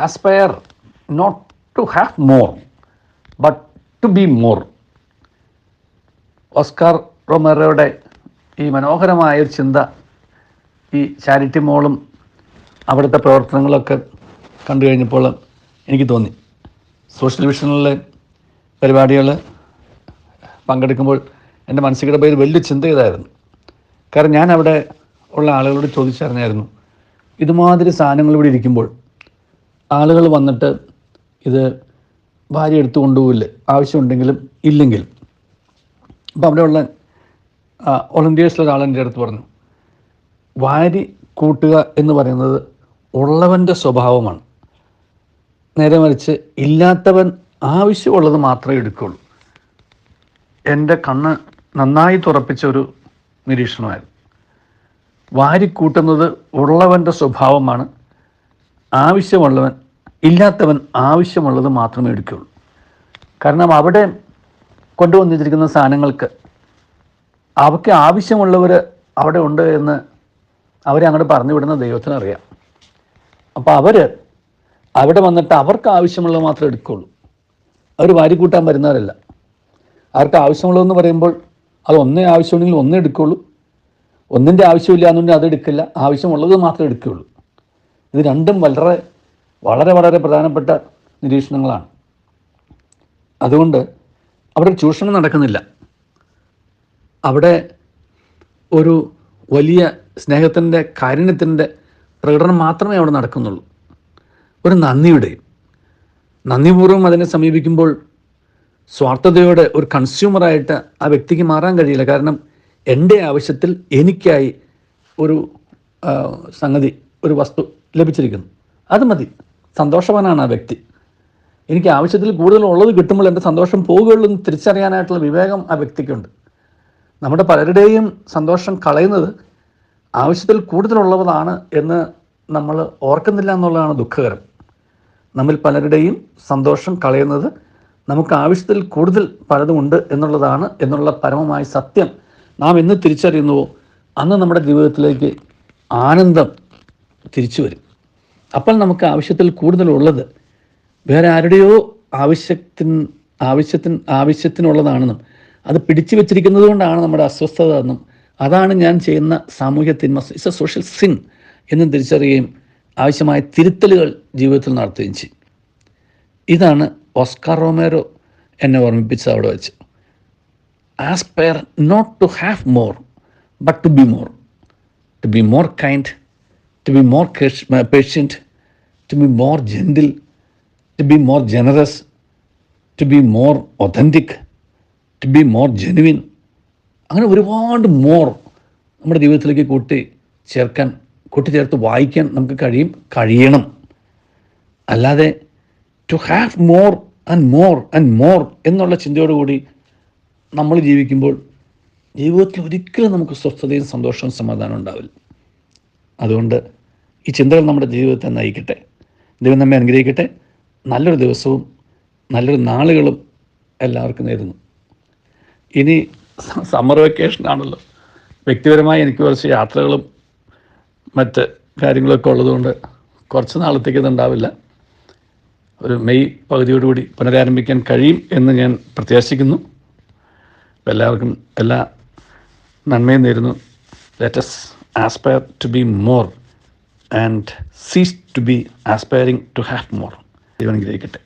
Aspire not to have more but to be more. Oscar റൊമേറോയുടെ ഈ മനോഹരമായൊരു ചിന്ത ഈ ചാരിറ്റി മോളും അവിടുത്തെ പ്രവർത്തനങ്ങളൊക്കെ കണ്ടു കഴിഞ്ഞപ്പോൾ എനിക്ക് തോന്നി. സോഷ്യൽ വിഷനിലെ പരിപാടികൾ പങ്കെടുക്കുമ്പോൾ എൻ്റെ മനസ്സിൽ പോയി വലിയ ചിന്ത ഇതായിരുന്നു. കാരണം ഞാൻ അവിടെ ഉള്ള ആളുകളോട് ചോദിച്ചറിഞ്ഞായിരുന്നു, ഇതുമാതിരി സാധനങ്ങൾ ഇവിടെ ഇരിക്കുമ്പോൾ ആളുകൾ വന്നിട്ട് ഇത് വാരി എടുത്തു കൊണ്ടുപോകില്ലേ, ആവശ്യമുണ്ടെങ്കിലും ഇല്ലെങ്കിലും. അപ്പോൾ അവിടെയുള്ള വോളണ്ടിയേഴ്സിലൊരാൾ എൻ്റെ അടുത്ത് പറഞ്ഞു, വാരി കൂട്ടുക എന്ന് പറയുന്നത് ഉള്ളവൻ്റെ സ്വഭാവമാണ്, നേരെ മറിച്ച് ഇല്ലാത്തവൻ ആവശ്യമുള്ളത് മാത്രമേ എടുക്കുകയുള്ളൂ. എൻ്റെ കണ്ണ് നന്നായി തുറപ്പിച്ച ഒരു നിരീക്ഷണമായിരുന്നു. വാരിക്കൂട്ടുന്നത് ഉള്ളവൻ്റെ സ്വഭാവമാണ്, ആവശ്യമുള്ളവൻ ഇല്ലാത്തവൻ ആവശ്യമുള്ളത് മാത്രമേ എടുക്കുകയുള്ളൂ. കാരണം അവിടെ കൊണ്ടുവന്നിരിക്കുന്ന സാധനങ്ങൾക്ക് അവർക്ക് ആവശ്യമുള്ളവർ അവിടെ ഉണ്ട് എന്ന് അവരെ അങ്ങോട്ട് പറഞ്ഞു വിടുന്ന ദൈവത്തിനറിയാം. അപ്പോൾ അവർ അവിടെ വന്നിട്ട് അവർക്ക് ആവശ്യമുള്ളത് മാത്രമേ എടുക്കുകയുള്ളൂ. അവർ വാരിക്കൂട്ടാൻ വരുന്നവരല്ല. അവർക്ക് ആവശ്യമുള്ളതെന്ന് പറയുമ്പോൾ അത് ഒന്നേ ആവശ്യമുണ്ടെങ്കിൽ ഒന്നേ എടുക്കുകയുള്ളൂ, ഒന്നിൻ്റെ ആവശ്യമില്ല എന്നുണ്ടെങ്കിൽ അതെടുക്കില്ല, ആവശ്യമുള്ളത് മാത്രമേ എടുക്കുകയുള്ളൂ. ഇത് രണ്ടും വളരെ വളരെ വളരെ പ്രധാനപ്പെട്ട നിരീക്ഷണങ്ങളാണ്. അതുകൊണ്ട് അവിടെ ചൂഷണം നടക്കുന്നില്ല. അവിടെ ഒരു വലിയ സ്നേഹത്തിൻ്റെ കാരുണ്യത്തിൻ്റെ പ്രകടനം മാത്രമേ അവിടെ നടക്കുന്നുള്ളൂ. ഒരു നന്ദിപൂർവ്വം അതിനെ സമീപിക്കുമ്പോൾ സ്വാർത്ഥതയോടെ ഒരു കൺസ്യൂമറായിട്ട് ആ വ്യക്തിക്ക് മാറാൻ കഴിയില്ല. കാരണം എൻ്റെ ആവശ്യത്തിൽ എനിക്കായി ഒരു സംഗതി, ഒരു വസ്തു ലഭിച്ചിരിക്കുന്നു, അത് മതി, സന്തോഷവാനാണ് ആ വ്യക്തി. എനിക്ക് ആവശ്യത്തിൽ കൂടുതലുള്ളത് കിട്ടുമ്പോൾ എൻ്റെ സന്തോഷം പോവുകയുള്ളൂ എന്ന് തിരിച്ചറിയാനായിട്ടുള്ള വിവേകം ആ വ്യക്തിക്കുണ്ട്. നമ്മുടെ പലരുടെയും സന്തോഷം കളയുന്നത് ആവശ്യത്തിൽ കൂടുതലുള്ളതാണ് എന്ന് നമ്മൾ ഓർക്കുന്നില്ല എന്നുള്ളതാണ് ദുഃഖകരം. നമ്മിൽ പലരുടെയും സന്തോഷം കളയുന്നത് നമുക്ക് ആവശ്യത്തിൽ കൂടുതൽ പലതുമുണ്ട് എന്നുള്ളതാണ് എന്നുള്ള പരമമായ സത്യം നാം എന്ന് തിരിച്ചറിയുന്നുവോ അന്ന് നമ്മുടെ ജീവിതത്തിലേക്ക് ആനന്ദം തിരിച്ചു വരും. അപ്പോൾ നമുക്ക് ആവശ്യത്തിൽ കൂടുതലുള്ളത് വേറെ ആരുടെയോ ആവശ്യത്തിനുള്ളതാണെന്നും അത് പിടിച്ചു വെച്ചിരിക്കുന്നത് കൊണ്ടാണ് നമ്മുടെ അസ്വസ്ഥത എന്നും അതാണ് ഞാൻ ചെയ്യുന്ന സാമൂഹ്യ തിന്മ, ഇറ്റ്സ് എ സോഷ്യൽ സിൻ എന്നും തിരിച്ചറിയുകയും ആവശ്യമായ തിരുത്തലുകൾ ജീവിതത്തിൽ നടത്തുകയും ചെയ്യും. ഇതാണ് ഓസ്കാർ റൊമേറോ എന്നെ ഓർമ്മിപ്പിച്ചത് അവിടെ വെച്ച്. Aspire not to have more but to be more, to be more kind, to be more patient, to be more gentle, to be more generous, to be more authentic, to be more genuine. അങ്ങനെ ഒരുപാട് more നമ്മുടെ ജീവിതത്തിലേക്ക് കൂട്ടിച്ചേർത്ത് വായിക്കാൻ നമുക്ക് കഴിയണം. അല്ലാതെ to have more and more and more എന്നുള്ള ചിന്തയോടുകൂടി നമ്മൾ ജീവിക്കുമ്പോൾ ജീവിതത്തിൽ ഒരിക്കലും നമുക്ക് സ്വസ്ഥതയും സന്തോഷവും സമാധാനം ഉണ്ടാവില്ല. അതുകൊണ്ട് ഈ ചിന്തകൾ നമ്മുടെ ജീവിതത്തെ നയിക്കട്ടെ. ദൈവം നമ്മെ അനുഗ്രഹിക്കട്ടെ. നല്ലൊരു ദിവസവും നല്ലൊരു നാളുകളും എല്ലാവർക്കും നേരുന്നു. ഇനി സമ്മർ വെക്കേഷനാണല്ലോ. വ്യക്തിപരമായി എനിക്ക് കുറച്ച് യാത്രകളും മറ്റ് കാര്യങ്ങളൊക്കെ ഉള്ളതുകൊണ്ട് കുറച്ച് നാളത്തേക്ക് ഇതുണ്ടാവില്ല. ഒരു മെയ് പകുതിയോടുകൂടി പുനരാരംഭിക്കാൻ കഴിയും എന്ന് ഞാൻ പ്രത്യാശിക്കുന്നു. എല്ലാവർക്കും എല്ലാ നന്മയും നേരുന്നു. Let us aspire to be more and cease to be aspiring to have more. ദൈവം അനുഗ്രഹിക്കട്ടെ.